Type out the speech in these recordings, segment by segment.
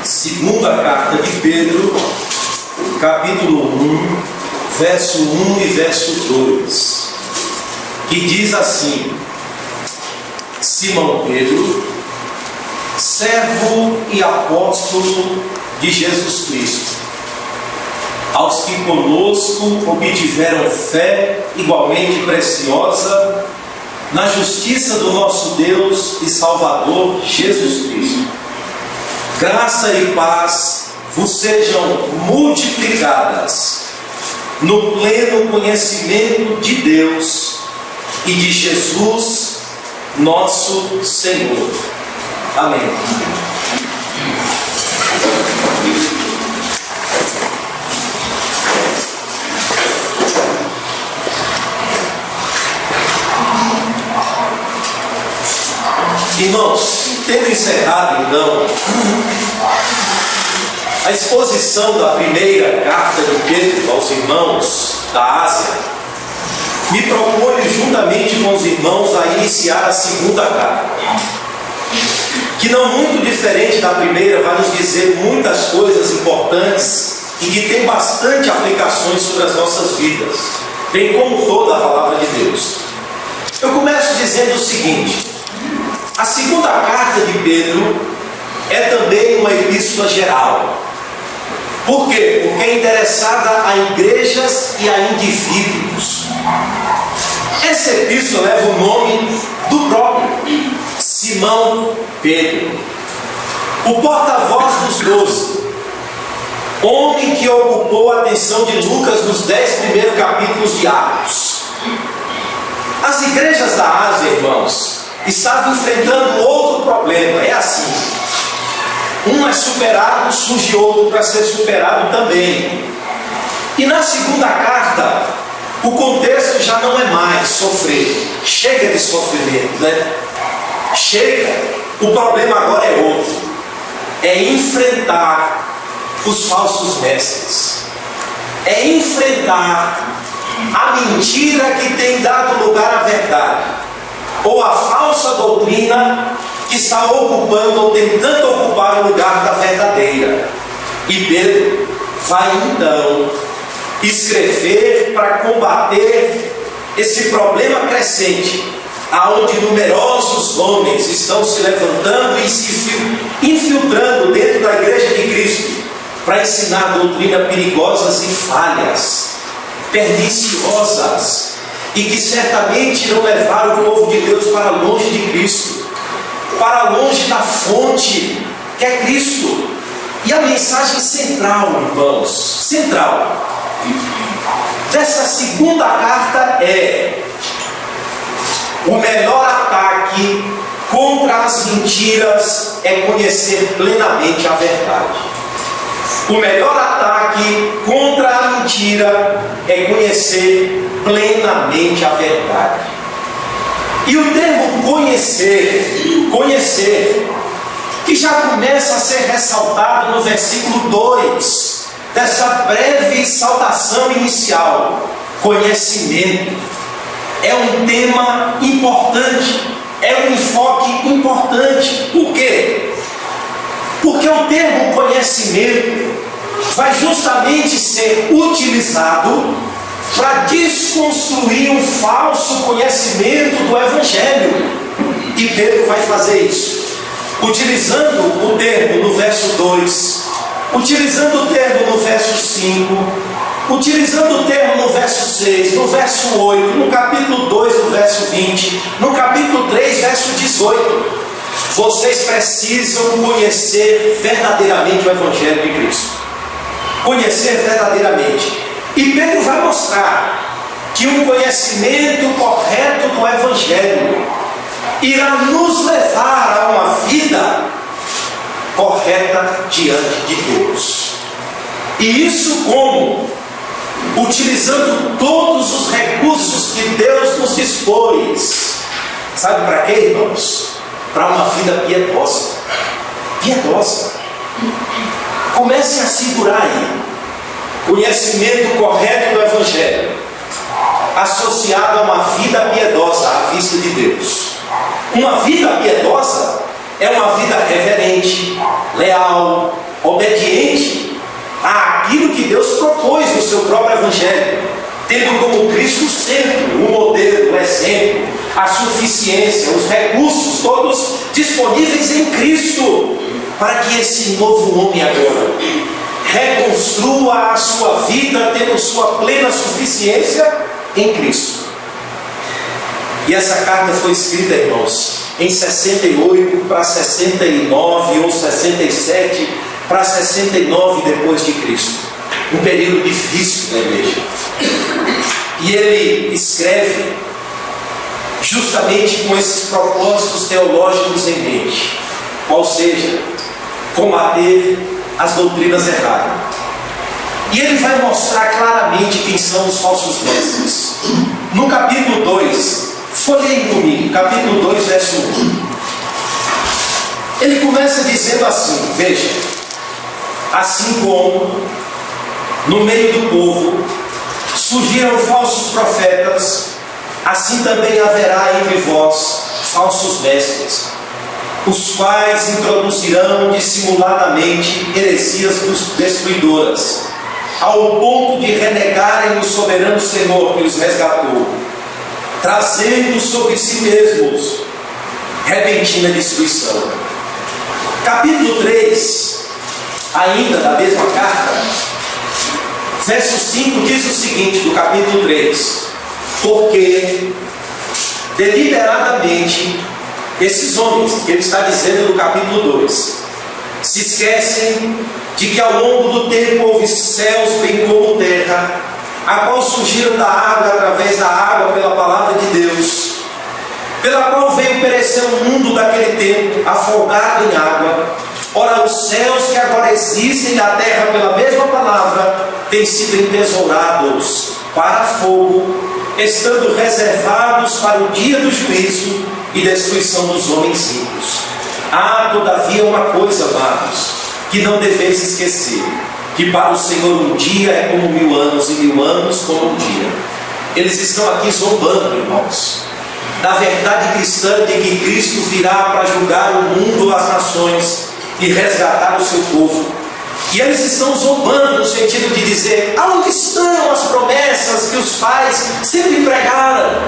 Segunda carta de Pedro, capítulo 1, verso 1 e verso 2, que diz assim: Simão Pedro, servo e apóstolo de Jesus Cristo, aos que conosco obtiveram fé igualmente preciosa na justiça do nosso Deus e Salvador Jesus Cristo. Graça e paz vos sejam multiplicadas no pleno conhecimento de Deus e de Jesus, nosso Senhor. Amém. Irmãos, tendo encerrado então a exposição da primeira carta de Pedro aos irmãos da Ásia, me proponho juntamente com os irmãos a iniciar a segunda carta, que não muito diferente da primeira, vai nos dizer muitas coisas importantes e que tem bastante aplicações sobre as nossas vidas, bem como toda a palavra de Deus. Eu começo dizendo o seguinte: a segunda carta de Pedro é também uma epístola geral. Por quê? Porque é interessada a igrejas e a indivíduos. Essa epístola leva o nome do próprio Simão Pedro, o porta-voz dos 12, homem que ocupou a atenção de Lucas nos 10 primeiros capítulos de Atos. As igrejas da Ásia, irmãos, estavam enfrentando outro problema. É assim: um é superado, surge outro para ser superado também. E na segunda carta, o contexto já não é mais sofrer. Chega de sofrimento, né? Chega. O problema agora é outro: é enfrentar os falsos mestres, é enfrentar a mentira que tem dado lugar à verdade, ou a falsa doutrina que está ocupando ou tentando ocupar o lugar da verdadeira. E Pedro vai então escrever para combater esse problema crescente, aonde numerosos homens estão se levantando e se infiltrando dentro da igreja de Cristo para ensinar doutrinas perigosas e falhas, perniciosas, e que certamente não levaram o povo de Deus para longe de Cristo, para longe da fonte que é Cristo. E a mensagem central, irmãos, central dessa segunda carta é: o melhor ataque contra as mentiras é conhecer plenamente a verdade. O melhor ataque contra a mentira é conhecer plenamente a verdade. E o termo conhecer, que já começa a ser ressaltado no versículo 2, dessa breve saudação inicial: conhecimento. É um tema importante, é um enfoque importante. Por quê? Porque o termo conhecimento vai justamente ser utilizado para desconstruir um falso conhecimento do Evangelho. E Pedro vai fazer isso, utilizando o termo no verso 2, utilizando o termo no verso 5, utilizando o termo no verso 6, no verso 8, no capítulo 2, no verso 20, no capítulo 3, verso 18. Vocês precisam conhecer verdadeiramente o Evangelho de Cristo. Conhecer verdadeiramente. E Pedro vai mostrar que um conhecimento correto do Evangelho irá nos levar a uma vida correta diante de Deus. E isso como? Utilizando todos os recursos que Deus nos dispôs. Sabe para quê, irmãos? Para uma vida piedosa. Piedosa. Comecem a segurar aí. Conhecimento correto do Evangelho, associado a uma vida piedosa à vista de Deus. Uma vida piedosa é uma vida reverente, leal, obediente àquilo que Deus propôs no seu próprio Evangelho, tendo como Cristo sempre o modelo, o exemplo, a suficiência, os recursos todos disponíveis em Cristo, para que esse novo homem agora reconstrua a sua vida tendo sua plena suficiência em Cristo. E essa carta foi escrita, irmãos, em 68 para 69 ou 67 para 69 depois de Cristo. Um período difícil da igreja. E ele escreve justamente com esses propósitos teológicos em mente, ou seja, combater as doutrinas erradas. E ele vai mostrar claramente quem são os falsos mestres. No capítulo 2, folheiem comigo, capítulo 2, verso 1. Ele começa dizendo assim, veja: assim como no meio do povo surgiram falsos profetas, assim também haverá entre vós falsos mestres, os quais introduzirão dissimuladamente heresias destruidoras, ao ponto de renegarem o soberano Senhor que os resgatou, trazendo sobre si mesmos repentina destruição. Capítulo 3, ainda da mesma carta, verso 5 diz o seguinte, do capítulo 3: porque deliberadamente esses homens, que ele está dizendo no capítulo 2, se esquecem de que ao longo do tempo houve céus bem como terra, a qual surgiram da água através da água pela palavra de Deus, pela qual veio perecer o mundo daquele tempo, afogado em água. Ora, os céus que agora existem na terra pela mesma palavra têm sido entesourados para fogo, estando reservados para o dia do juízo e destruição dos homens ímpios. Há, todavia, uma coisa, amados, que não deveis esquecer: que para o Senhor um dia é como 1000 anos, e 1000 anos como um dia. Eles estão aqui zombando, irmãos, da verdade cristã de que Cristo virá para julgar o mundo, as nações, e resgatar o seu povo. E eles estão zombando no sentido de dizer: aonde estão as promessas que os pais sempre pregaram?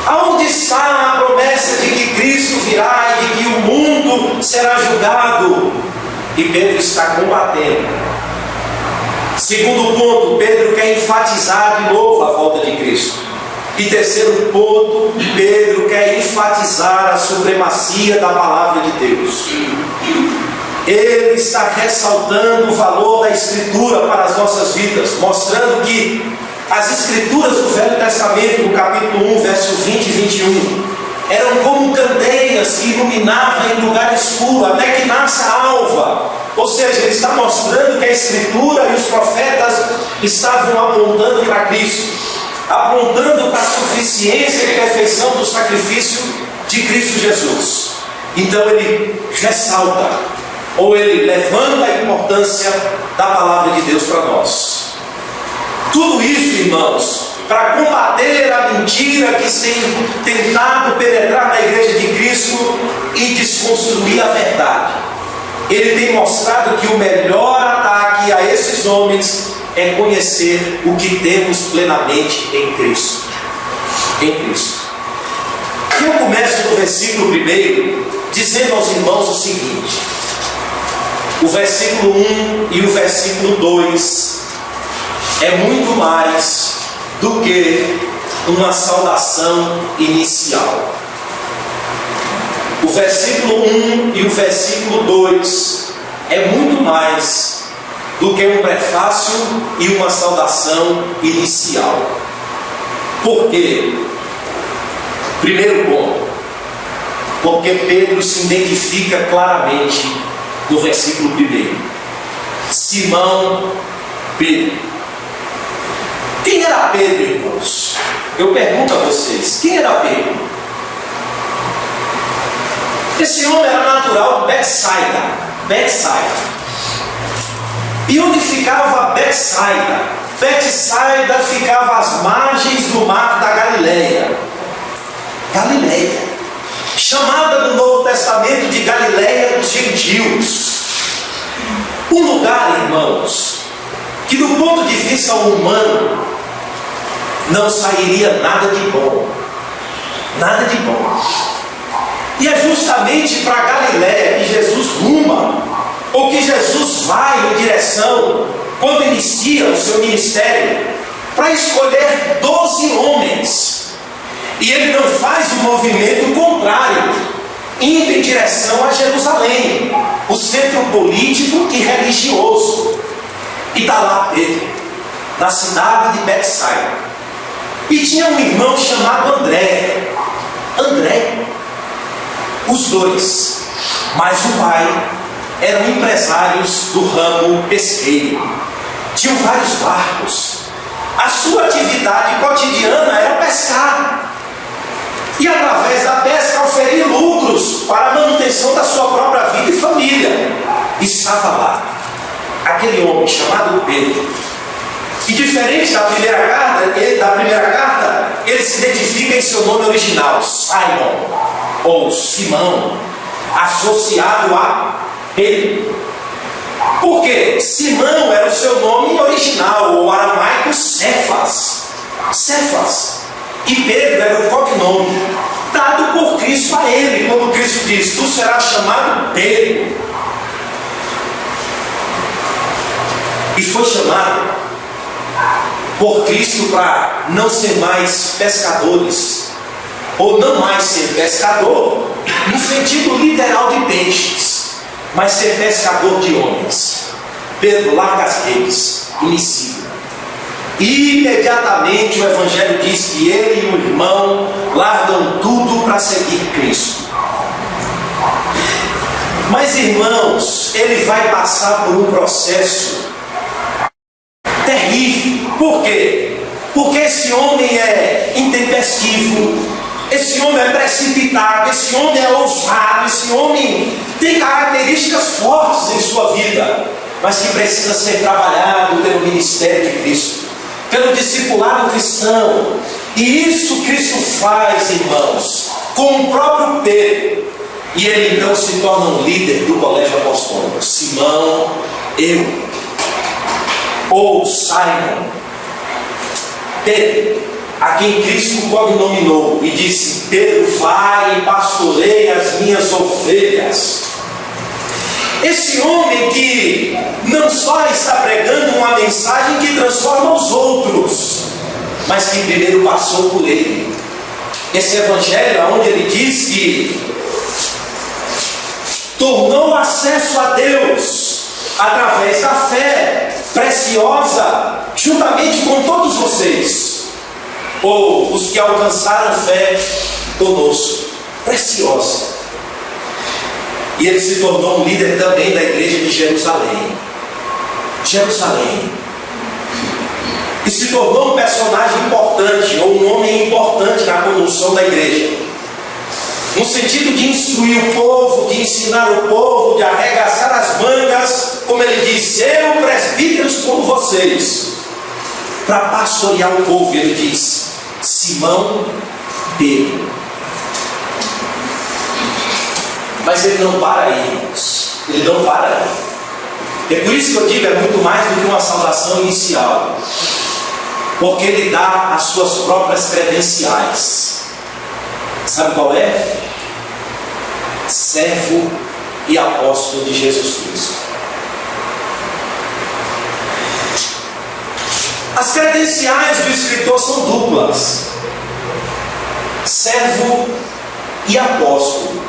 Aonde está a promessa de que Cristo virá e de que o mundo será julgado? E Pedro está combatendo. Segundo ponto, Pedro quer enfatizar de novo a volta de Cristo. E terceiro ponto, Pedro quer enfatizar a supremacia da palavra de Deus. Ele está ressaltando o valor da Escritura para as nossas vidas, mostrando que as Escrituras do Velho Testamento, no capítulo 1, versos 20 e 21, eram como candeias que iluminavam em lugar escuro, até que nasce a alva. Ou seja, ele está mostrando que a Escritura e os profetas estavam apontando para Cristo, apontando para a suficiência e perfeição do sacrifício de Cristo Jesus. Então ele ressalta, ou ele levanta a importância da palavra de Deus para nós. Tudo isso, irmãos, para combater a mentira que tem tentado penetrar na igreja de Cristo e desconstruir a verdade. Ele tem mostrado que o melhor ataque a esses homens é conhecer o que temos plenamente em Cristo. Em Cristo. E eu começo no versículo 1, dizendo aos irmãos o seguinte: o versículo 1 e o versículo 2 é muito mais do que uma saudação inicial. O versículo 1 e o versículo 2 é muito mais do que um prefácio e uma saudação inicial. Por quê? Primeiro ponto, porque Pedro se identifica claramente no versículo 1. Simão Pedro. Quem era Pedro, irmãos? Eu pergunto a vocês, quem era Pedro? Esse homem era natural de Betsaida. E onde ficava Betsaida? Betsaida ficava às margens do mar da Galileia. Chamada no Novo Testamento de Galileia dos Gentios. Um lugar, irmãos, que do ponto de vista humano não sairia nada de bom. Nada de bom. E é justamente para Galiléia que Jesus ruma, ou que Jesus vai em direção, quando inicia o seu ministério, para escolher 12 homens. E ele não faz o movimento contrário, indo em direção a Jerusalém, o centro político e religioso. E está lá Pedro, na cidade de Betsaida. E tinha um irmão chamado André. Os dois, mas o pai, eram empresários do ramo pesqueiro. Tinham vários barcos. A sua atividade cotidiana era pescar. E através da pesca oferir lucros para a manutenção da sua própria vida e família. Estava lá aquele homem chamado Pedro. E diferente da primeira carta, ele se identifica em seu nome original, Simon, ou Simão, associado a Pedro. Por quê? Simão era o seu nome original, o aramaico Cefas. E Pedro era o cognome dado por Cristo a ele, quando Cristo diz: tu serás chamado Pedro. E foi chamado por Cristo para não ser mais pescadores, ou não mais ser pescador no sentido literal de peixes, mas ser pescador de homens. Pedro larga as redes, inicia. E imediatamente o Evangelho diz que ele e o irmão largam tudo para seguir Cristo. Mas, irmãos, ele vai passar por um processo terrível. Por quê? Porque esse homem é intempestivo, esse homem é precipitado, esse homem é ousado, esse homem tem características fortes em sua vida, mas que precisa ser trabalhado pelo ministério de Cristo, pelo discipulado cristão. E isso Cristo faz, irmãos, com o próprio Pedro. E ele então se torna um líder do colégio apostólico. Simão, ou Simon, Pedro, a quem Cristo cognominou e disse: Pedro, vai e pastoreia as minhas ovelhas. Esse homem que não só está pregando uma mensagem que transforma os outros, mas que primeiro passou por ele. Esse evangelho onde ele diz que tornou o acesso a Deus através da fé preciosa, juntamente com todos vocês, ou os que alcançaram fé conosco, preciosa. E ele se tornou um líder também da igreja de Jerusalém. E se tornou um personagem importante, ou um homem importante na condução da igreja, no sentido de instruir o povo, de ensinar o povo, de arregaçar as mangas, como ele diz: eu, presbíteros como vocês, para pastorear o povo. Ele diz: Simão Pedro. Mas ele não para aí, irmãos. Ele não para aí. É por isso que eu digo, é muito mais do que uma saudação inicial, porque ele dá as suas próprias credenciais. Sabe qual é? Servo e apóstolo de Jesus Cristo. As credenciais do escritor são duplas: servo e apóstolo.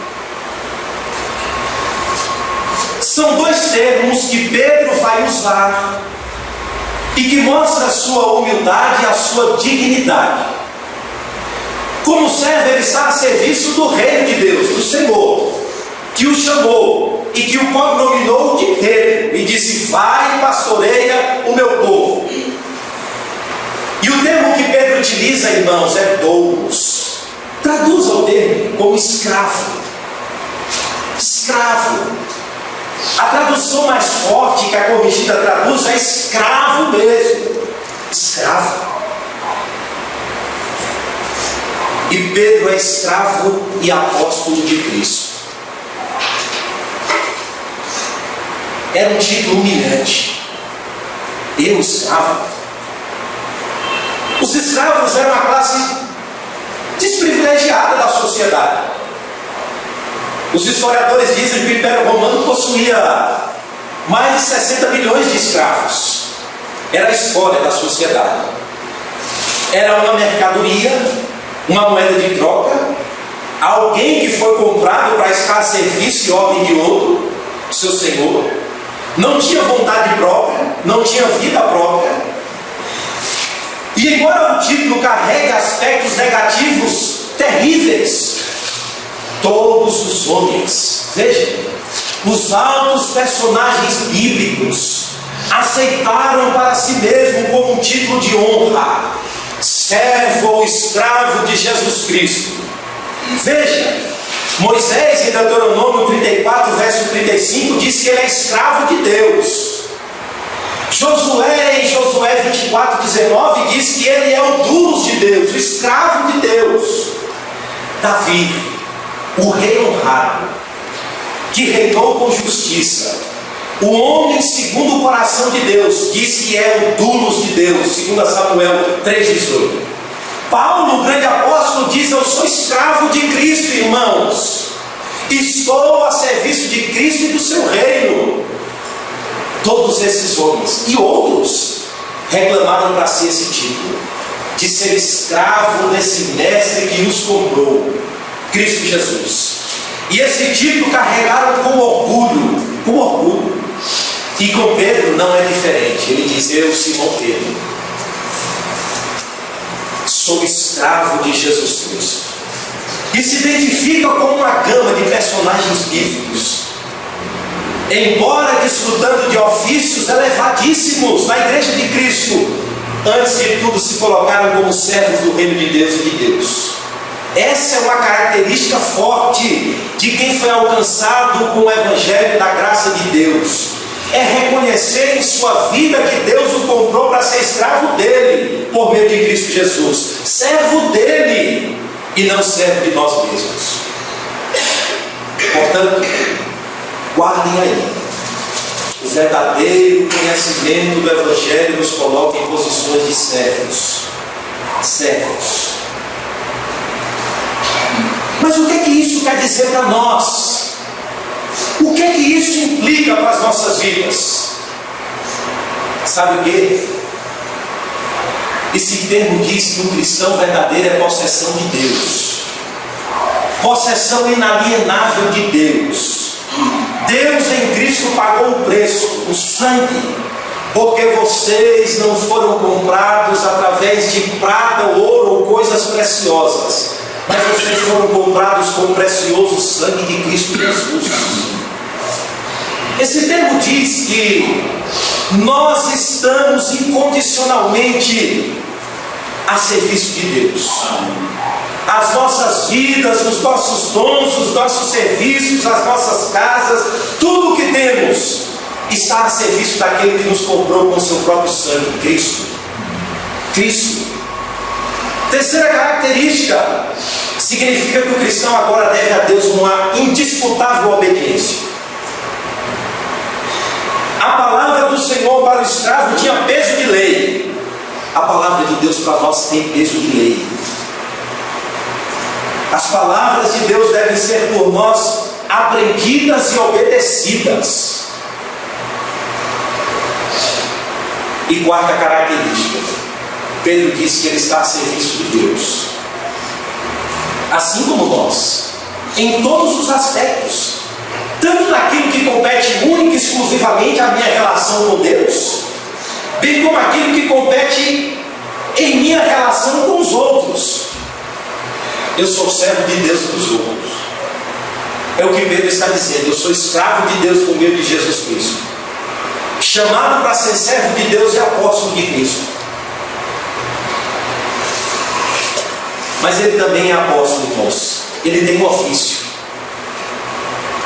São dois termos que Pedro vai usar e que mostra a sua humildade e a sua dignidade. Como servo, ele está a serviço do reino de Deus, do Senhor, que o chamou e que o cognominou de Pedro e disse: vai e pastoreia o meu povo. E o termo que Pedro utiliza, irmãos, é doulos. Traduza o termo como escravo. Escravo. A tradução mais forte que a corrigida traduz é escravo mesmo. Escravo. E Pedro é escravo e apóstolo de Cristo. era um título humilhante. Eu, escravo. Os escravos eram uma classe desprivilegiada da sociedade. Os historiadores dizem que o Império Romano possuía mais de 60 milhões de escravos. Era a escória da sociedade. Era uma mercadoria, uma moeda de troca, alguém que foi comprado para estar a serviço e ordem de outro, seu senhor. Não tinha vontade própria, não tinha vida própria. E embora o título carregue aspectos negativos terríveis, todos os homens, veja, os altos personagens bíblicos aceitaram para si mesmo como um título de honra, servo ou escravo de Jesus Cristo. Veja, Moisés em Deuteronômio 34, verso 35 diz que ele é escravo de Deus. Josué em Josué 24, 19 diz que ele é o dulos de Deus, o escravo de Deus. Davi, o rei honrado, que reinou com justiça, o homem segundo o coração de Deus, diz que é o dulos de Deus, segundo Samuel 3,18. Paulo, o grande apóstolo, diz: eu sou escravo de Cristo, irmãos. Estou a serviço de Cristo e do seu reino. Todos esses homens e outros reclamaram para si esse título, de ser escravo desse mestre que os comprou, Cristo Jesus. E esse título carregaram com orgulho. E com Pedro não é diferente. Ele diz: eu, Simão Pedro, sou escravo de Jesus Cristo. E se identifica com uma gama de personagens bíblicos, embora desfrutando de ofícios elevadíssimos na igreja de Cristo, antes de tudo se colocaram como servos do reino de Deus e de Deus. Essa é uma característica forte de quem foi alcançado com o evangelho da graça de Deus. É reconhecer em sua vida que Deus o comprou para ser escravo dele, por meio de Cristo Jesus, servo dele e não servo de nós mesmos. Portanto, guardem aí, o verdadeiro conhecimento do evangelho nos coloca em posições de servos. Mas o que é que isso quer dizer para nós? O que é que isso implica para as nossas vidas? Sabe o que? Esse termo diz que um cristão verdadeiro é possessão de Deus, possessão inalienável de Deus. Deus em Cristo pagou o preço, o sangue, porque vocês não foram comprados através de prata, ouro ou coisas preciosas, mas vocês foram comprados com o precioso sangue de Cristo Jesus. Esse termo diz que nós estamos incondicionalmente a serviço de Deus. As nossas vidas, os nossos dons, os nossos serviços, as nossas casas, tudo o que temos está a serviço daquele que nos comprou com o seu próprio sangue, Cristo. Terceira característica significa que o cristão agora deve a Deus uma indisputável obediência. A palavra do Senhor para o escravo tinha peso de lei. A palavra de Deus para nós tem peso de lei. As palavras de Deus devem ser por nós aprendidas e obedecidas. E quarta característica, Pedro disse que ele está a serviço de Deus, assim como nós, em todos os aspectos, tanto naquilo que compete única e exclusivamente à minha relação com Deus, bem como aquilo que compete em minha relação com os outros. Eu sou servo de Deus e dos outros. É o que Pedro está dizendo. Eu sou escravo de Deus por meio de Jesus Cristo, chamado para ser servo de Deus e apóstolo de Cristo. Mas ele também é apóstolo, irmãos. Ele tem um ofício,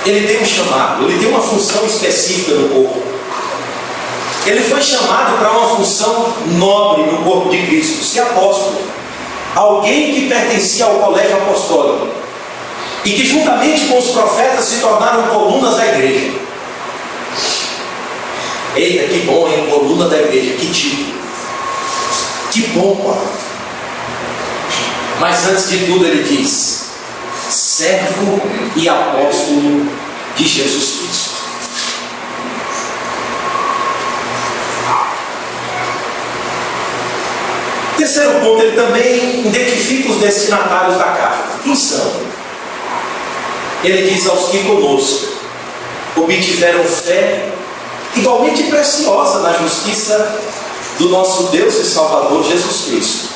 ele tem um chamado, ele tem uma função específica no corpo. Ele foi chamado para uma função nobre no corpo de Cristo, ser apóstolo. Alguém que pertencia ao colégio apostólico e que juntamente com os profetas se tornaram colunas da igreja. Eita, que bom, hein? Coluna da igreja, que tipo? Que bom, Paulo. Mas antes de tudo ele diz: servo e apóstolo de Jesus Cristo. Terceiro ponto, ele também identifica os destinatários da carta. Quem são? Ele diz: aos que conosco obtiveram fé igualmente preciosa na justiça do nosso Deus e Salvador Jesus Cristo.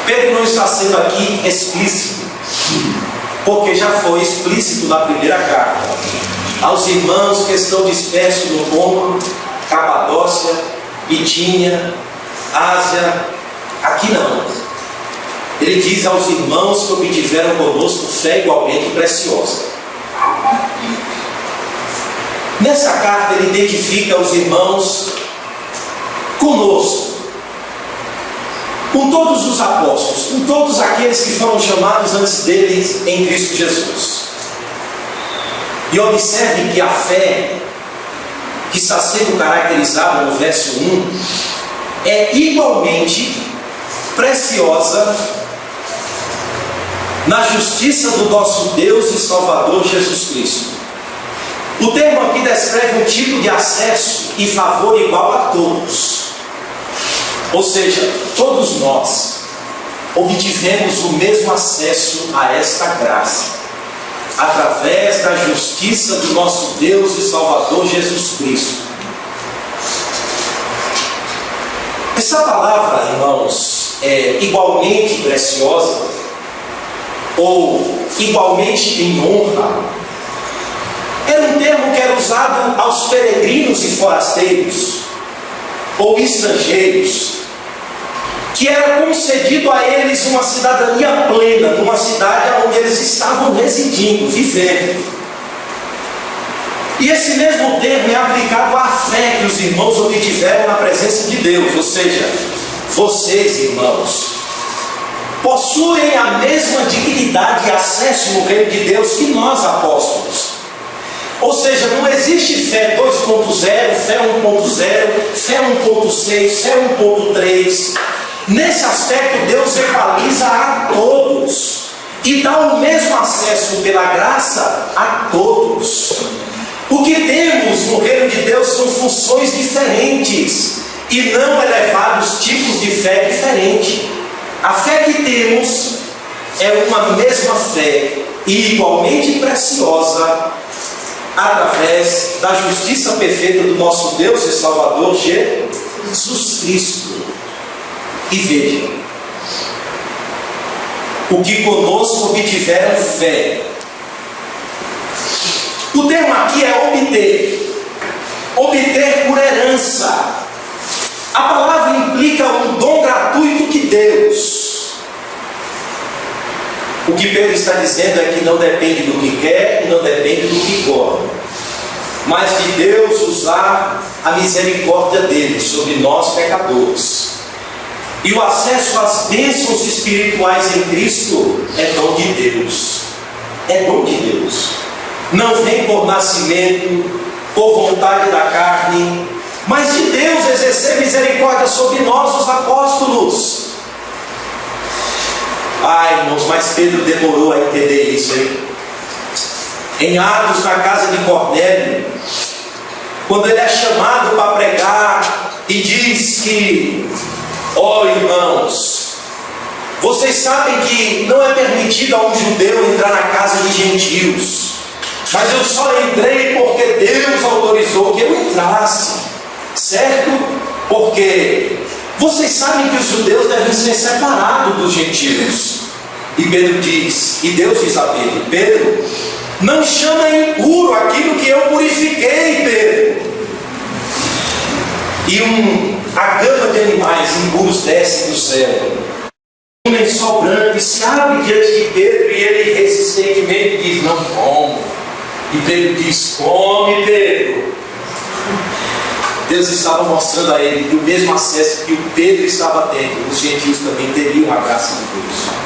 Pedro não está sendo aqui explícito, porque já foi explícito na primeira carta aos irmãos que estão dispersos no Ponto, Capadócia, Bitínia, Ásia. Aqui não. Ele diz aos irmãos que obtiveram conosco fé igualmente preciosa. Nessa carta ele identifica os irmãos conosco, com todos os apóstolos, com todos aqueles que foram chamados antes deles em Cristo Jesus. E observe que a fé que está sendo caracterizada no verso 1 é igualmente preciosa na justiça do nosso Deus e Salvador Jesus Cristo. O termo aqui descreve um tipo de acesso e favor igual a todos. Ou seja, todos nós obtivemos o mesmo acesso a esta graça, através da justiça do nosso Deus e Salvador Jesus Cristo. Essa palavra, irmãos, é igualmente preciosa, ou igualmente em honra, era um termo que era usado aos peregrinos e forasteiros, ou estrangeiros, que era concedido a eles uma cidadania plena, numa cidade onde eles estavam residindo, vivendo. E esse mesmo termo é aplicado à fé que os irmãos obtiveram na presença de Deus, ou seja, vocês, irmãos, possuem a mesma dignidade e acesso no reino de Deus que nós, apóstolos. Ou seja, não existe fé 2.0, fé 1.0, fé 1.6, fé 1.3. Nesse aspecto, Deus equaliza a todos e dá o mesmo acesso pela graça a todos. O que temos no reino de Deus são funções diferentes e não elevados tipos de fé diferentes. A fé que temos é uma mesma fé e igualmente preciosa, através da justiça perfeita do nosso Deus e Salvador Jesus Cristo. E veja, o que conosco obtiveram fé. O termo aqui é obter, obter por herança. A palavra implica um dom gratuito de Deus. O que Pedro está dizendo é que não depende do que quer e não depende do que gosta, mas de Deus usar a misericórdia dele sobre nós pecadores. E o acesso às bênçãos espirituais em Cristo é dom de Deus. É dom de Deus. Não vem por nascimento, por vontade da carne, mas de Deus exercer misericórdia sobre nós, os apóstolos. Ai, irmãos, mas Pedro demorou a entender isso, hein? Em Atos, na casa de Cornélio, quando ele é chamado para pregar e diz que: ó irmãos, vocês sabem que não é permitido a um judeu entrar na casa de gentios, mas eu só entrei porque Deus autorizou que eu entrasse, certo? Porque vocês sabem que os judeus devem ser separados dos gentios. E Pedro diz, e Deus diz a Pedro: Pedro, não chama impuro aquilo que eu purifiquei, Pedro. E a gama de animais impuros desce do céu. Um lençol branco e se abre diante de Pedro, e ele resistentemente diz: não como. E Pedro diz: come, Pedro. Deus estava mostrando a ele que o mesmo acesso que o Pedro estava tendo, os gentios também teriam a graça de Deus.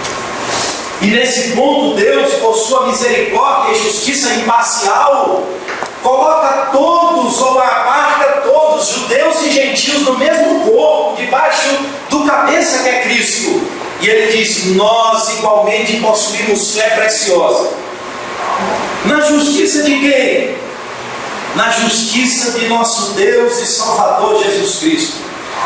E nesse ponto, Deus, por sua misericórdia e justiça imparcial, coloca todos ou abarca todos, judeus e gentios, no mesmo corpo, debaixo do cabeça que é Cristo. E ele diz: nós igualmente possuímos fé preciosa. Na justiça de quem? Na justiça de nosso Deus e Salvador Jesus Cristo.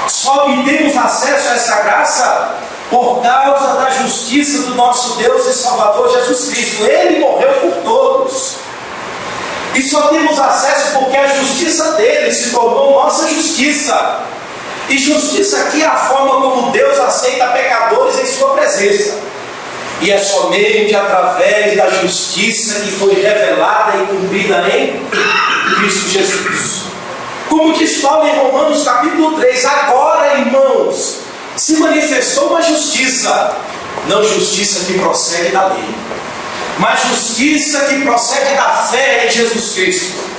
Só obtemos acesso a essa graça por causa da justiça do nosso Deus e Salvador Jesus Cristo. Ele morreu por todos. E só temos acesso porque a justiça dele se tornou nossa justiça. E justiça aqui é a forma como Deus aceita pecadores em sua presença. E é somente através da justiça que foi revelada e cumprida em Cristo Jesus. Como diz Paulo em Romanos capítulo 3, agora, irmãos, se manifestou uma justiça, não justiça que procede da lei, mas justiça que procede da fé em Jesus Cristo.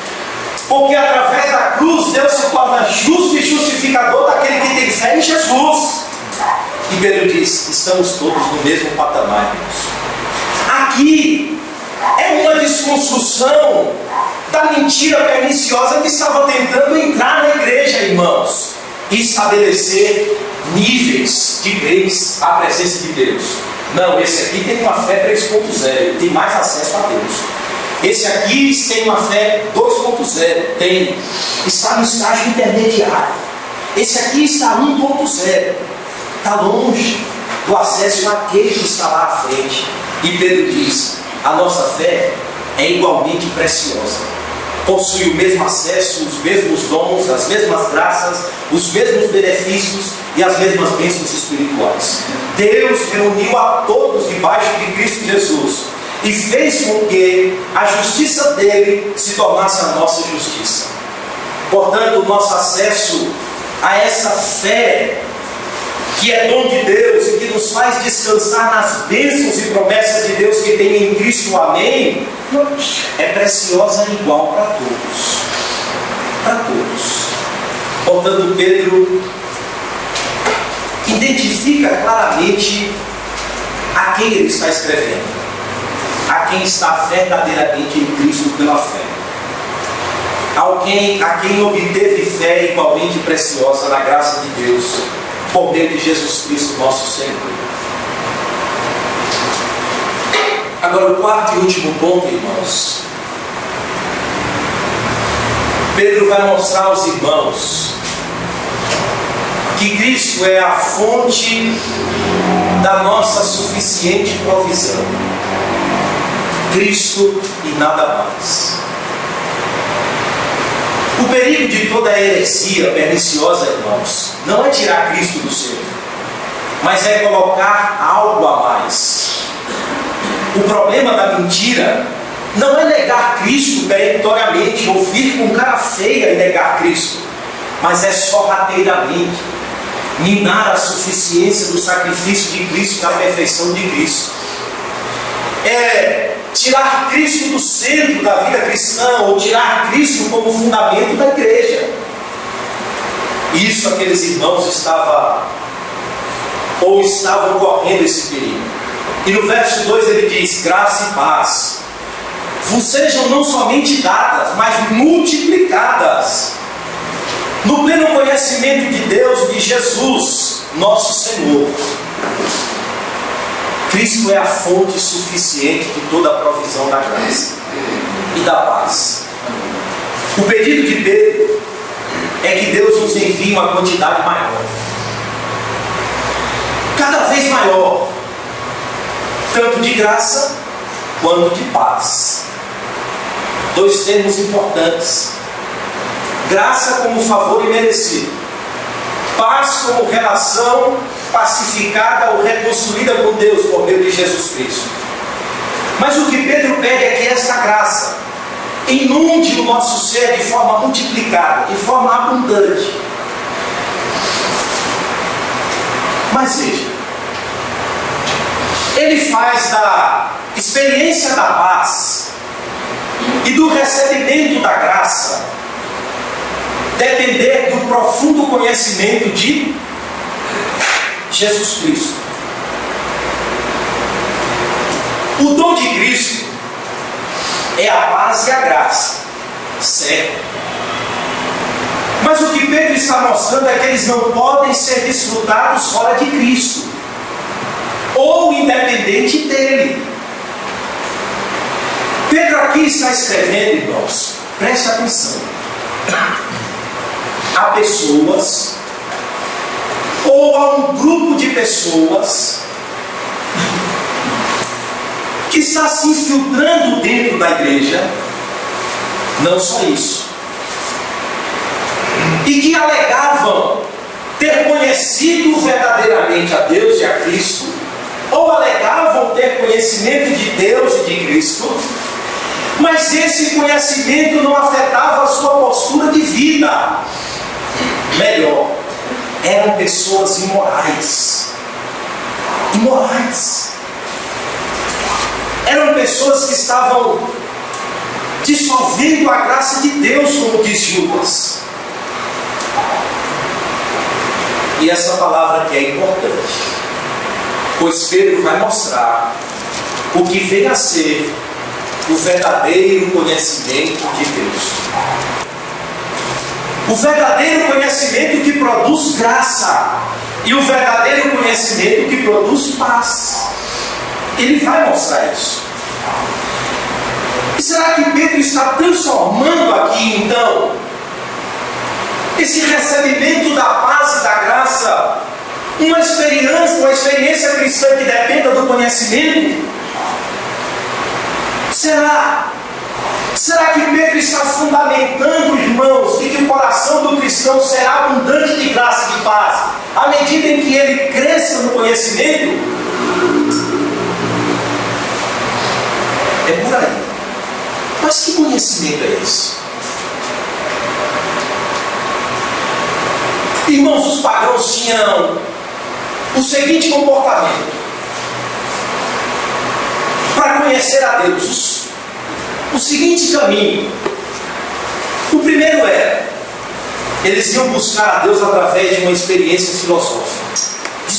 Porque através da cruz Deus se torna justo e justificador daquele que tem fé em Jesus. E Pedro diz: estamos todos no mesmo patamar, irmãos. Aqui é uma desconstrução da mentira perniciosa que estava tentando entrar na igreja, irmãos, e estabelecer níveis de crentes à presença de Deus. Não, esse aqui tem uma fé 3.0, ele tem mais acesso a Deus. Esse aqui tem uma fé 2.0, está no estágio intermediário. Esse aqui está 1.0, está longe do acesso àquele que está lá à frente. E Pedro diz: a nossa fé é igualmente preciosa, possui o mesmo acesso, os mesmos dons, as mesmas graças, os mesmos benefícios e as mesmas bênçãos espirituais. Deus reuniu a todos debaixo de Cristo Jesus e fez com que a justiça dele se tornasse a nossa justiça. Portanto, o nosso acesso a essa fé, que é dom de Deus e que nos faz descansar nas bênçãos e promessas de Deus que tem em Cristo, amém, é preciosa e igual para todos. Para todos. Portanto, Pedro identifica claramente a quem ele está escrevendo, a quem está verdadeiramente em Cristo pela fé, a quem obteve fé igualmente preciosa na graça de Deus, por meio de Jesus Cristo, nosso Senhor. Agora, o quarto e último ponto, irmãos. Pedro vai mostrar aos irmãos que Cristo é a fonte da nossa suficiente provisão. Cristo e nada mais. O perigo de toda a heresia perniciosa, irmãos, não é tirar Cristo do centro, mas é colocar algo a mais. O problema da mentira não é negar Cristo peremptoriamente, ou vir com cara feia e negar Cristo, mas é sorrateiramente minar a suficiência do sacrifício de Cristo, da perfeição de Cristo. É tirar Cristo do centro da vida cristã, ou tirar Cristo como fundamento da igreja. Isso aqueles irmãos estavam correndo esse perigo. E no verso 2 ele diz: graça e paz vos sejam não somente dadas, mas multiplicadas no pleno conhecimento de Deus, de Jesus, nosso Senhor. Cristo é a fonte suficiente de toda a provisão da graça e da paz. O pedido de Pedro é que Deus nos envie uma quantidade maior, cada vez maior, tanto de graça quanto de paz. Dois termos importantes: graça como favor imerecido, paz como relação pacificada ou reconstruída com Deus por meio de Jesus Cristo. Mas o que Pedro pede é que esta graça inunde o nosso ser de forma multiplicada, de forma abundante. Mas veja, ele faz da experiência da paz e do recebimento da graça depender do profundo conhecimento de Jesus Cristo. O dom de Cristo é a paz e a graça, certo? Mas o que Pedro está mostrando é que eles não podem ser desfrutados fora de Cristo, ou independente dele. Pedro aqui está escrevendo, irmãos, preste atenção, a pessoas, ou a um grupo de pessoas, que está se infiltrando dentro da igreja. Não só isso, e que alegavam ter conhecido verdadeiramente a Deus e a Cristo, ou alegavam ter conhecimento de Deus e de Cristo, mas esse conhecimento não afetava a sua postura de vida. Melhor, eram pessoas imorais. Eram pessoas que estavam dissolvendo a graça de Deus, como diz Judas. E essa palavra aqui é importante, pois Pedro vai mostrar o que vem a ser o verdadeiro conhecimento de Cristo. O verdadeiro conhecimento que produz graça e o verdadeiro conhecimento que produz paz. Ele vai mostrar isso. E será que Pedro está transformando aqui então esse recebimento da paz e da graça uma experiência cristã que dependa do conhecimento? Será que Pedro está fundamentando, irmãos, de que o coração do cristão será abundante de graça e de paz à medida em que ele cresça no conhecimento? É por aí. Mas que conhecimento é esse? Irmãos, os pagãos tinham o seguinte comportamento para conhecer a Deus, o seguinte caminho. O primeiro era, eles iam buscar a Deus através de uma experiência filosófica, de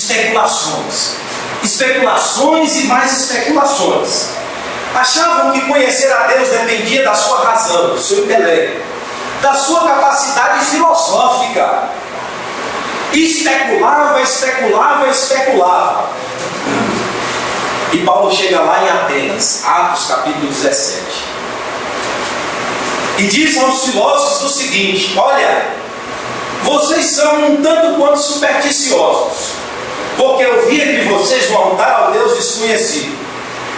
especulações e mais especulações. Achavam que conhecer a Deus dependia da sua razão, do seu intelecto, da sua capacidade filosófica. E especulava. E Paulo chega lá em Atenas, Atos capítulo 17, e diz aos filósofos o seguinte: olha, vocês são um tanto quanto supersticiosos, porque eu vi entre vocês um altar ao Deus desconhecido.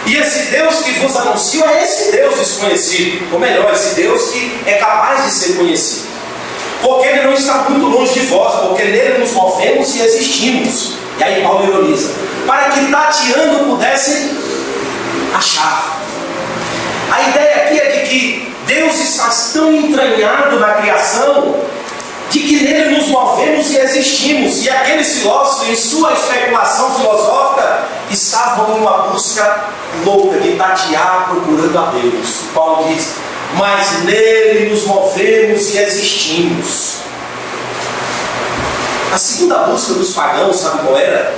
E esse Deus que vos anuncio é esse Deus desconhecido, ou melhor, esse Deus que é capaz de ser conhecido. Porque ele não está muito longe de vós, porque nele nos movemos e existimos. E aí Paulo ironiza: para que tateando pudessem achar. A ideia aqui é de que Deus está tão entranhado na criação, de que nele nos movemos e existimos. E aqueles filósofos, em sua especulação filosófica, estavam em uma busca louca de tatear, procurando a Deus. Paulo diz: mas nele nos movemos e existimos. A segunda busca dos pagãos, sabe qual era?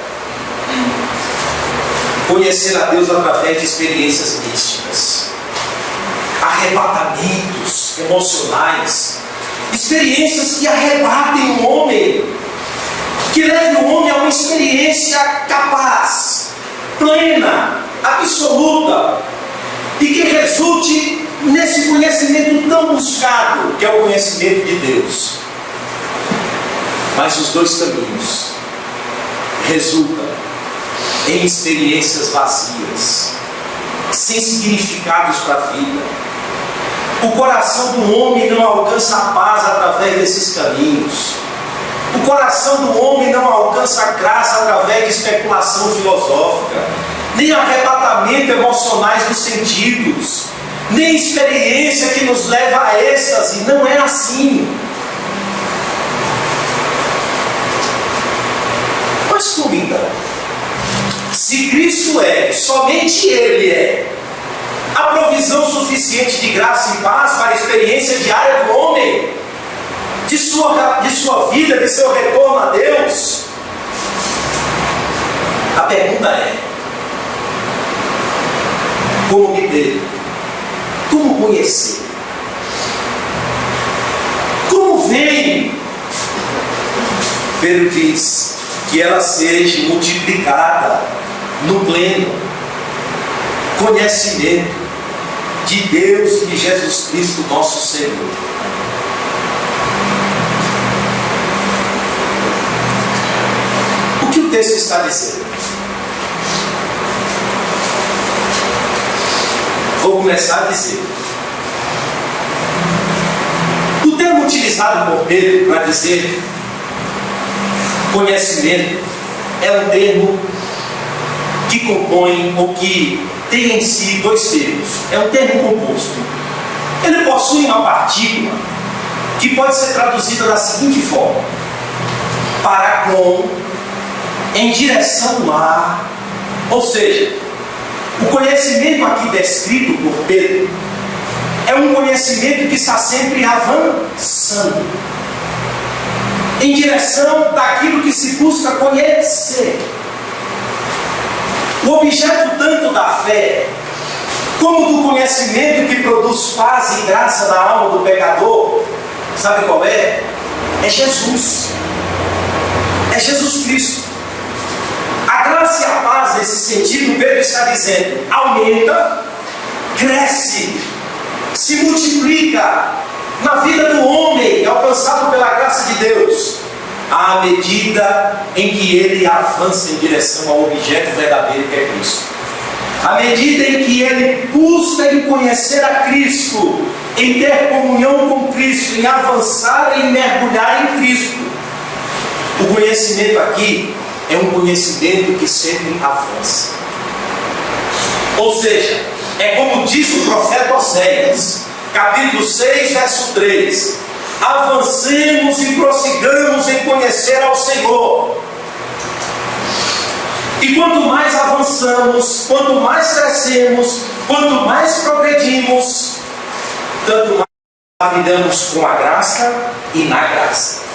Conhecer a Deus através de experiências místicas, arrebatamentos emocionais, experiências que arrebatem o homem, que levem o homem a uma experiência capaz, plena, absoluta, e que resulte nesse conhecimento tão buscado, que é o conhecimento de Deus. Mas os dois caminhos resultam em experiências vazias, sem significados para a vida. O coração do homem não alcança a paz através desses caminhos. O coração do homem não alcança a graça através de especulação filosófica, nem arrebatamento emocionais dos sentidos, nem experiência que nos leva a êxtase. Não é assim. Mas como então? Se Cristo é, somente Ele é, a provisão suficiente de graça e paz para a experiência diária do homem, de sua vida, de seu retorno a Deus, a pergunta é: Como obter? Como conhecer? Como vem? Pedro diz que ela seja multiplicada no pleno conhecimento de Deus e de Jesus Cristo, nosso Senhor. O que o texto está dizendo? Vou começar a dizer. O termo utilizado por Pedro para dizer conhecimento é um termo que compõe ou que tem em si dois termos. É um termo composto. Ele possui uma partícula que pode ser traduzida da seguinte forma: para com, em direção a. Ou seja, o conhecimento aqui descrito por Pedro é um conhecimento que está sempre avançando em direção daquilo que se busca conhecer. O objeto tanto da fé como do conhecimento que produz paz e graça na alma do pecador, sabe qual é? É Jesus. É Jesus Cristo. A graça e a paz, nesse sentido, Pedro está dizendo, aumenta, cresce, se multiplica na vida do homem alcançado pela graça de Deus, à medida em que ele avança em direção ao objeto verdadeiro que é Cristo. À medida em que ele busca em conhecer a Cristo, em ter comunhão com Cristo, em avançar, em mergulhar em Cristo. O conhecimento aqui é um conhecimento que sempre avança. Ou seja, é como diz o profeta Oséias, capítulo 6, verso 3: avancemos e prossigamos em conhecer ao Senhor. E quanto mais avançamos, quanto mais crescemos, quanto mais progredimos, tanto mais trabalhamos com a graça e na graça.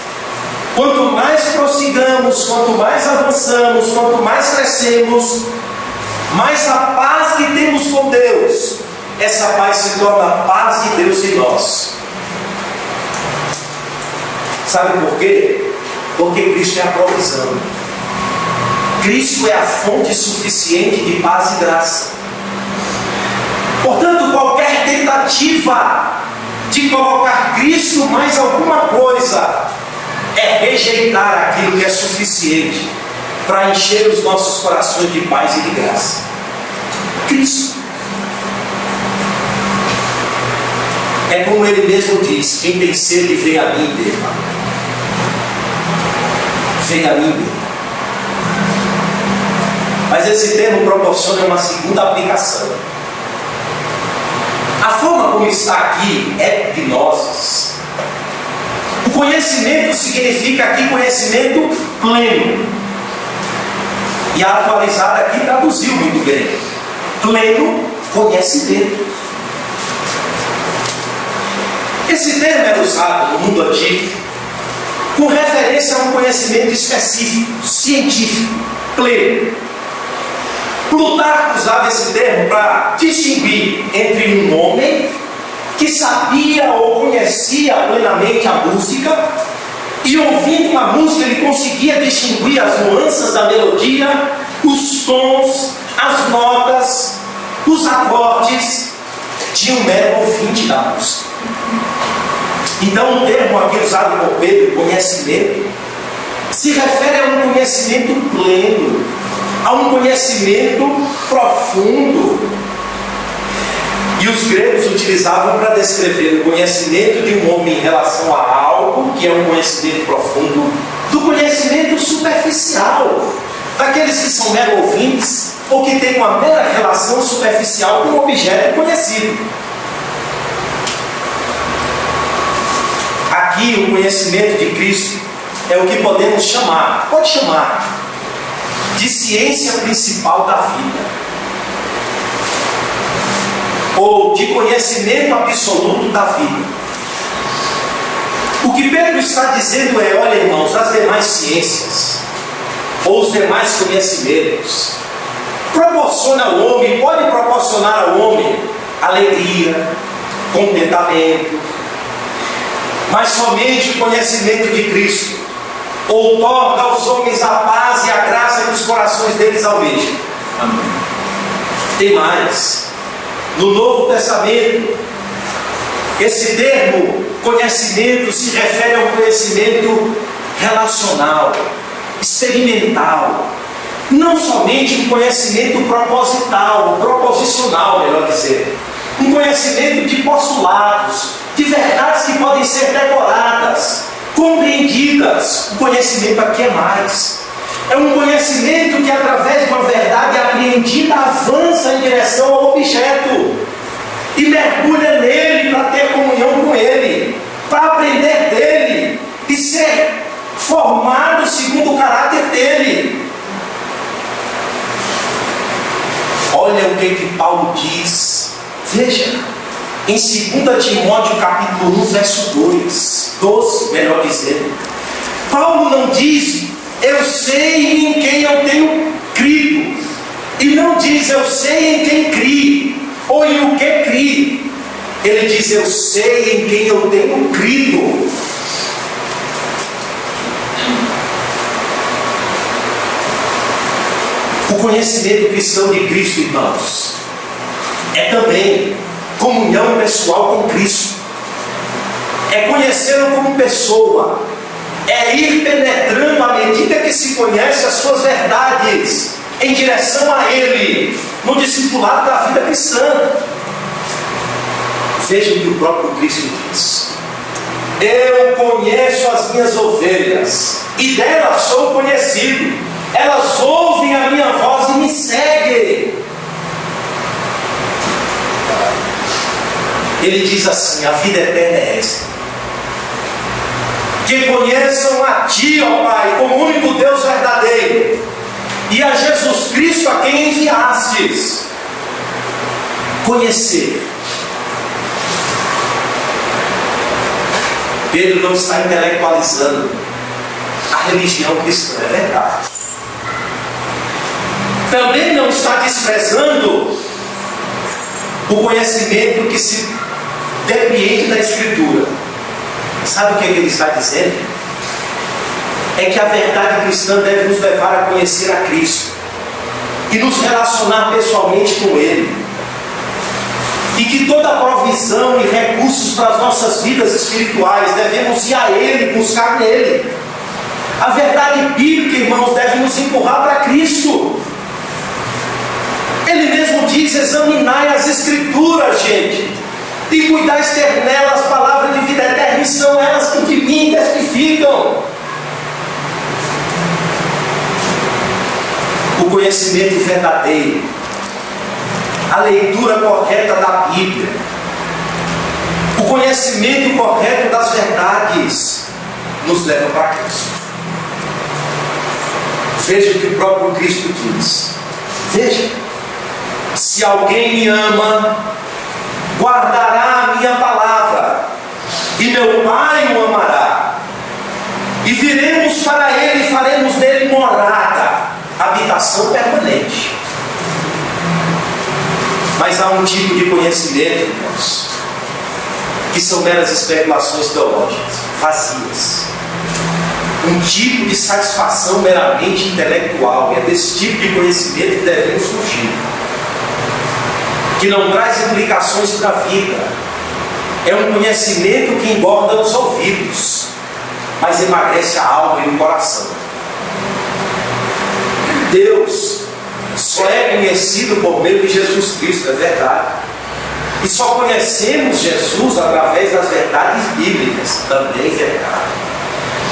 Quanto mais prossigamos, quanto mais avançamos, quanto mais crescemos, mais a paz que temos com Deus, essa paz se torna a paz de Deus em nós. Sabe por quê? Porque Cristo é a provisão. Cristo é a fonte suficiente de paz e graça. Portanto, qualquer tentativa de colocar Cristo mais alguma coisa é rejeitar aquilo que é suficiente para encher os nossos corações de paz e de graça. Cristo. É como ele mesmo diz: quem tem sede, vem a mim, beba. Vem a mim, beba. Mas esse termo proporciona uma segunda aplicação. A forma como está aqui é gnoses. O conhecimento significa aqui conhecimento pleno. E a atualizada aqui traduziu muito bem. Pleno conhecimento. Esse termo era usado no mundo antigo com referência a um conhecimento específico, científico, pleno. Plutarco usava esse termo para distinguir entre um homem que sabia ou conhecia plenamente a música e, ouvindo uma música, ele conseguia distinguir as nuances da melodia, os tons, as notas, os acordes de um mero ouvinte da música. Então, o termo aqui usado por Pedro, conhecimento, se refere a um conhecimento pleno, a um conhecimento profundo. E os gregos utilizavam para descrever o conhecimento de um homem em relação a algo, que é um conhecimento profundo, do conhecimento superficial, daqueles que são mero ouvintes, ou que têm uma mera relação superficial com o objeto conhecido. Aqui, o conhecimento de Cristo é o que podemos chamar, pode chamar, de ciência principal da vida, ou de conhecimento absoluto da vida. O que Pedro está dizendo é: olha, irmãos, as demais ciências, ou os demais conhecimentos, proporciona ao homem, pode proporcionar ao homem alegria, contentamento, mas somente o conhecimento de Cristo outorga aos homens a paz e a graça que os corações deles almejam. Amém. Tem mais. No Novo Testamento, esse termo conhecimento se refere ao conhecimento relacional, experimental, não somente um conhecimento proposital, proposicional, melhor dizer, um conhecimento de postulados, de verdades que podem ser decoradas, compreendidas. O conhecimento aqui é mais. É um conhecimento que, através de uma verdade apreendida, avança em direção ao objeto e mergulha nele para ter comunhão com ele, para aprender dele e ser formado segundo o caráter dele. Olha o que Paulo diz. Veja, em 2 Timóteo capítulo 1, verso 12, melhor dizendo. Paulo não diz, eu sei em quem eu tenho crido. E não diz, eu sei em quem criei, ou em o que criei. Ele diz, eu sei em quem eu tenho crido. O conhecimento cristão de Cristo, irmãos, é também comunhão pessoal com Cristo. É conhecê-lo como pessoa. É ir penetrando à medida que se conhece as suas verdades em direção a Ele, no discipulado da vida cristã. Veja o que o próprio Cristo diz. Eu conheço as minhas ovelhas e delas sou conhecido. Elas ouvem a minha voz e me seguem. Ele diz assim, a vida eterna é esta: que conheçam a Ti, ó Pai, como único Deus verdadeiro, e a Jesus Cristo a quem enviastes. Conhecer. Pedro não está intelectualizando a religião cristã, é verdade. Também não está desprezando o conhecimento que se depreende da Escritura. Sabe o que ele está dizendo? É que a verdade cristã deve nos levar a conhecer a Cristo e nos relacionar pessoalmente com Ele, e que toda provisão e recursos para as nossas vidas espirituais devemos ir a Ele, buscar nele. A verdade bíblica, irmãos, deve nos empurrar para Cristo. Ele mesmo diz, examinai as Escrituras, gente, e cuidais ter nelas as palavras de vida eterna, e são elas que de mim testificam. O conhecimento verdadeiro, a leitura correta da Bíblia, o conhecimento correto das verdades nos leva para Cristo. Veja o que o próprio Cristo diz. Veja, se alguém me ama, guardará a minha palavra, e meu Pai o amará, e viremos para ele e faremos nele morada, habitação permanente. Mas há um tipo de conhecimento, irmãos, que são meras especulações teológicas, vazias. Um tipo de satisfação meramente intelectual, e é desse tipo de conhecimento que devemos fugir, que não traz implicações para a vida. É um conhecimento que engorda os ouvidos, mas emagrece a alma e o coração. Deus só é conhecido por meio de Jesus Cristo, é verdade. E só conhecemos Jesus através das verdades bíblicas, também é verdade.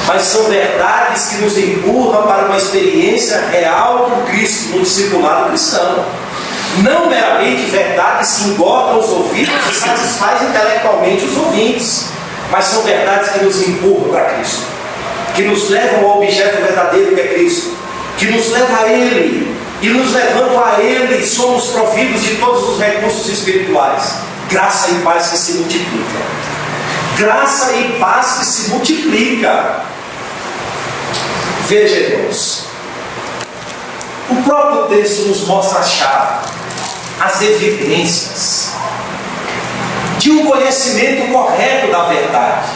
Mas são verdades que nos empurram para uma experiência real com Cristo no discipulado cristão. Não meramente verdades que engordam os ouvidos e satisfazem intelectualmente os ouvintes, mas são verdades que nos empurram para Cristo, que nos levam ao objeto verdadeiro que é Cristo, que nos leva a Ele, e nos levando a Ele somos providos de todos os recursos espirituais. Graça e paz que se multiplicam. Graça e paz que se multiplica. Veja, irmãos, O próprio texto nos mostra a chave, as evidências de um conhecimento correto da verdade.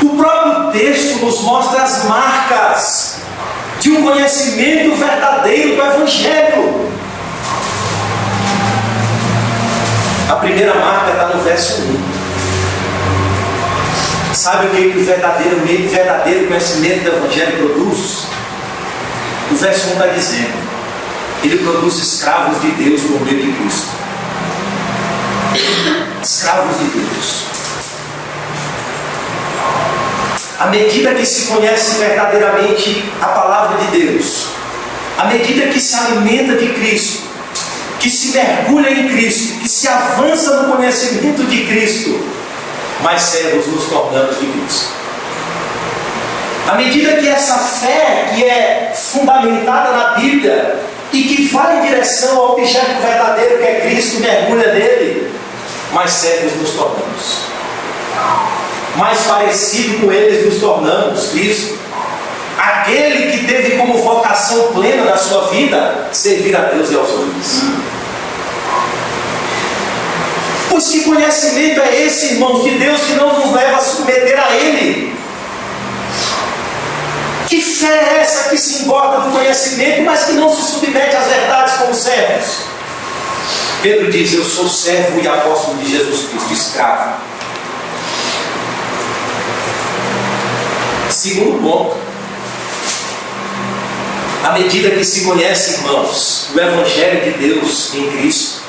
O próprio texto nos mostra as marcas de um conhecimento verdadeiro do Evangelho. A primeira marca está no verso 1. Sabe o que o verdadeiro conhecimento do Evangelho produz? O verso 1 está dizendo: ele produz escravos de Deus por meio de Cristo. Escravos de Deus. À medida que se conhece verdadeiramente a palavra de Deus, à medida que se alimenta de Cristo, que se mergulha em Cristo, que se avança no conhecimento de Cristo, mais servos nos tornamos de Cristo. À medida que essa fé, que é fundamentada na Bíblia e que vai em direção ao objeto verdadeiro que é Cristo, mergulha nele, mais servos nos tornamos. Mais parecido com eles nos tornamos. Cristo, aquele que teve como vocação plena na sua vida servir a Deus e aos homens. Pois que conhecimento é esse, irmãos, de Deus, que não nos leva a submeter a Ele? Que fé é essa que se importa do conhecimento, mas que não se submete às verdades como servos? Pedro diz: eu sou servo e apóstolo de Jesus Cristo, escravo. Segundo ponto, à medida que se conhece, irmãos, o Evangelho de Deus em Cristo,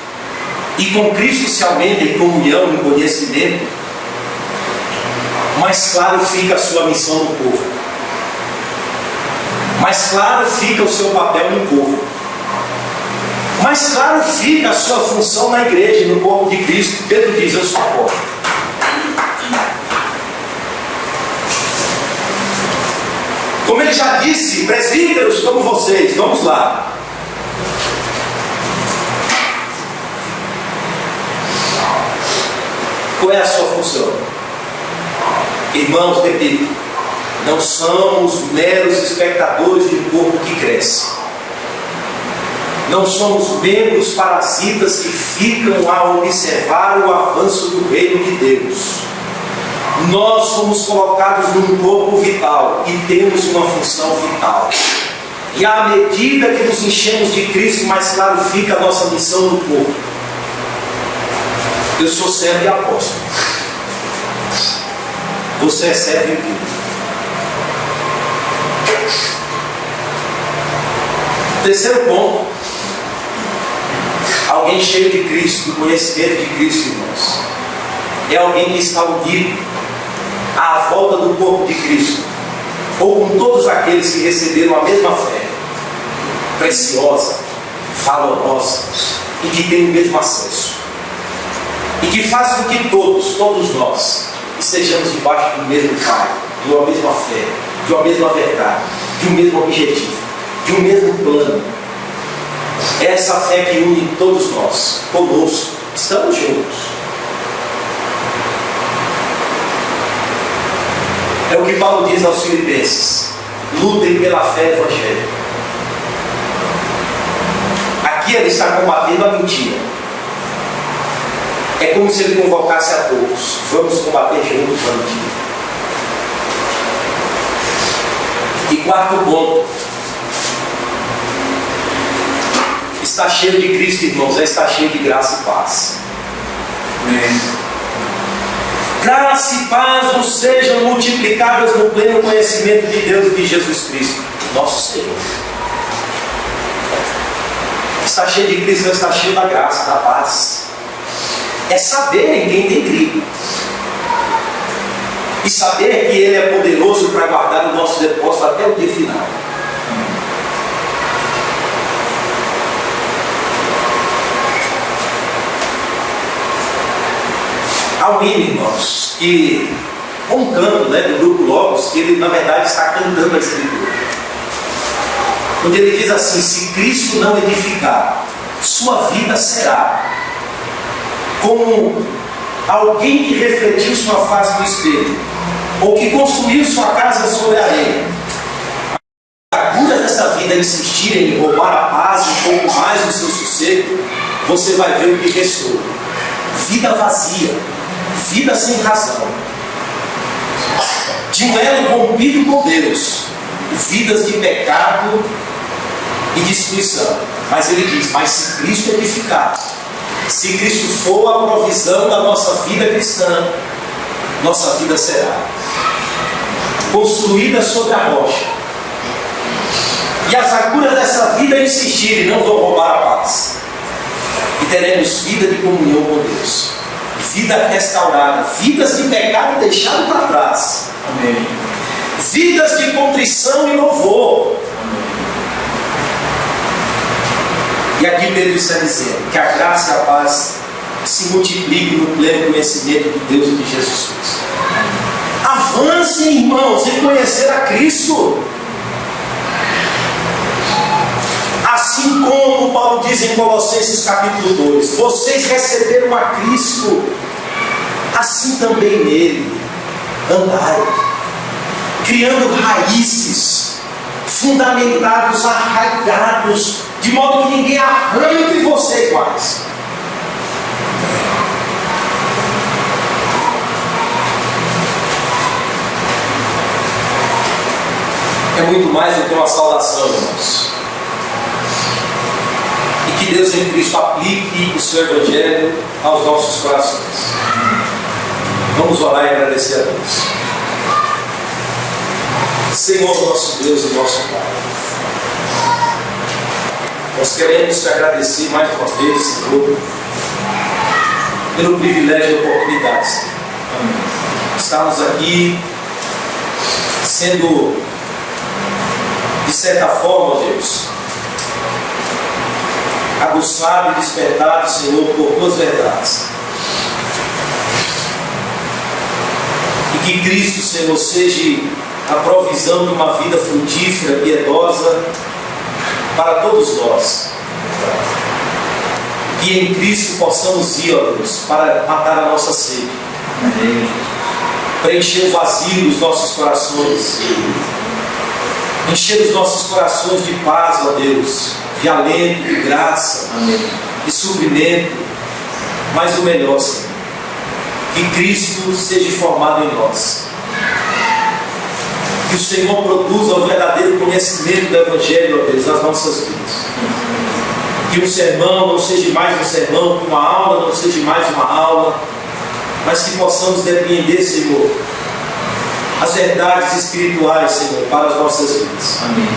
e com Cristo se aumenta em comunhão, em conhecimento, mais claro fica a sua missão no povo, mais claro fica o seu papel no povo, mais claro fica a sua função na igreja, no corpo de Cristo. Pedro diz: eu sou apóstolo. Como ele já disse, presbíteros como vocês, vamos lá. Qual é a sua função? Irmãos, repito, não somos meros espectadores de um corpo que cresce. Não somos membros parasitas que ficam a observar o avanço do reino de Deus. Nós somos colocados num corpo vital e temos uma função vital. E à medida que nos enchemos de Cristo, mais claro fica a nossa missão no corpo. Eu sou servo e apóstolo. Você é servo e quê? Terceiro ponto. Alguém cheio de Cristo, do conhecimento de Cristo, irmãos, é alguém que está unido à volta do corpo de Cristo, ou com todos aqueles que receberam a mesma fé, preciosa, valorosa, e que tem o mesmo acesso, e que faz com que todos nós, estejamos debaixo do mesmo Pai, de uma mesma fé, de uma mesma verdade, de um mesmo objetivo, de um mesmo plano. É essa fé que une todos nós, conosco, estamos juntos. É o que Paulo diz aos Filipenses: lutem pela fé evangélica. Aqui ele está combatendo a mentira. É como se ele convocasse a todos: vamos combater juntos a mentira. E quarto ponto: está cheio de Cristo, irmãos, é estar cheio de graça e paz. Amém. Graça e paz nos sejam multiplicadas no pleno conhecimento de Deus e de Jesus Cristo, nosso Senhor. Está cheio de Cristo, não está cheio da graça, da paz. É saber em quem tem crido. E saber que Ele é poderoso para guardar o nosso depósito até o dia final. Há um hino, irmãos, que um canto, do grupo Logos, que ele na verdade está cantando a Escritura, onde ele diz assim: se Cristo não edificar, sua vida será como alguém que refletiu sua face no espelho, ou que construiu sua casa sobre a areia. agulhas dessa vida insistirem em roubar a paz e um pouco mais do seu sossego, você vai ver o que restou: vida vazia, vida sem razão, de um elo rompido com Deus, vidas de pecado e destruição. Mas ele diz: mas se Cristo edificar, se Cristo for a provisão da nossa vida cristã, nossa vida será construída sobre a rocha. E as agulhas dessa vida insistirem, não vão roubar a paz. E teremos vida de comunhão com Deus, vida restaurada, vidas de pecado deixado para trás. Amém. Vidas de contrição e louvor. E aqui Pedro está dizendo que a graça e a paz se multipliquem no pleno conhecimento de Deus e de Jesus Cristo. Avancem, irmãos, em conhecer a Cristo. Assim como Paulo diz em Colossenses capítulo 2: vocês receberam a Cristo, assim também nele andai, criando raízes, fundamentados, arraigados, de modo que ninguém arranque vocês mais. É muito mais do que uma saudação, irmãos. E que Deus em Cristo aplique o seu Evangelho aos nossos corações. Vamos orar e agradecer a Deus. Senhor, nosso Deus e nosso Pai, nós queremos te agradecer mais uma vez, Senhor, pelo privilégio e oportunidade, Senhor. Estamos aqui sendo, de certa forma, Deus, aguçado e despertado, Senhor, por tuas verdades. E que Cristo, Senhor, seja a provisão de uma vida frutífera, piedosa para todos nós. Que em Cristo possamos ir, ó Deus, para matar a nossa sede. Amém. Preencher o vazio dos nossos corações. Encher os nossos corações de paz, ó Deus, de alento, de graça, amém, de suprimento. Mas o melhor, Senhor, que Cristo seja formado em nós. Que o Senhor produza o verdadeiro conhecimento do Evangelho, ó Deus, nas nossas vidas. Que um sermão não seja mais um sermão, que uma aula não seja mais uma aula, mas que possamos depreender, Senhor, as verdades espirituais, Senhor, para as nossas vidas. Amém.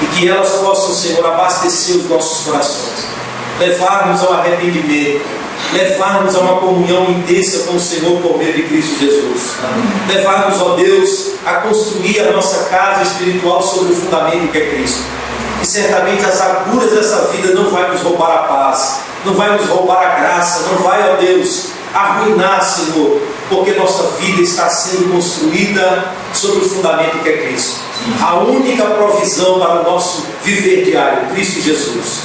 E que elas possam, Senhor, abastecer os nossos corações, levar-nos ao arrependimento, levar-nos a uma comunhão intensa com o Senhor por meio de Cristo Jesus. Amém. Levar-nos, ó Deus, a construir a nossa casa espiritual sobre o fundamento que é Cristo. E certamente as agulhas dessa vida não vai nos roubar a paz, não vai nos roubar a graça, não vai, ó Deus, arruinar, Senhor, porque nossa vida está sendo construída sobre o fundamento que é Cristo. A única provisão para o nosso viver diário, Cristo Jesus.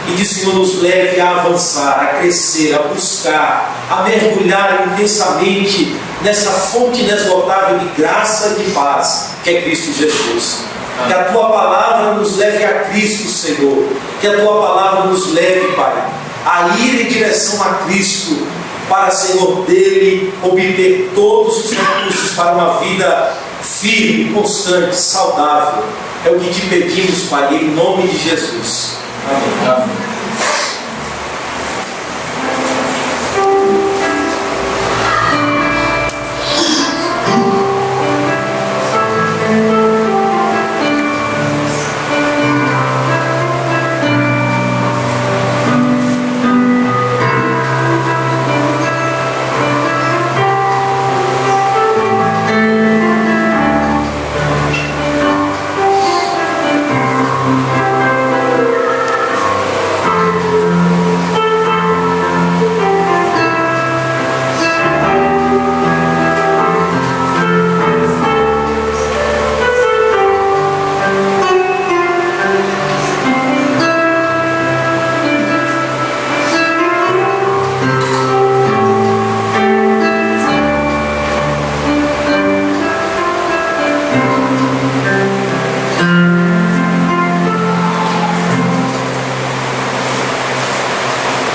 E que o Senhor nos leve a avançar, a crescer, a buscar, a mergulhar intensamente nessa fonte inesgotável de graça e de paz, que é Cristo Jesus. Que a Tua Palavra nos leve a Cristo, Senhor. Que a Tua Palavra nos leve, Pai, a ir em direção a Cristo, para, Senhor, dele obter todos os recursos para uma vida firme, constante, saudável. É o que te pedimos, Pai, em nome de Jesus. Amém. Amém.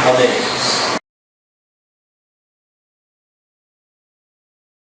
Amém.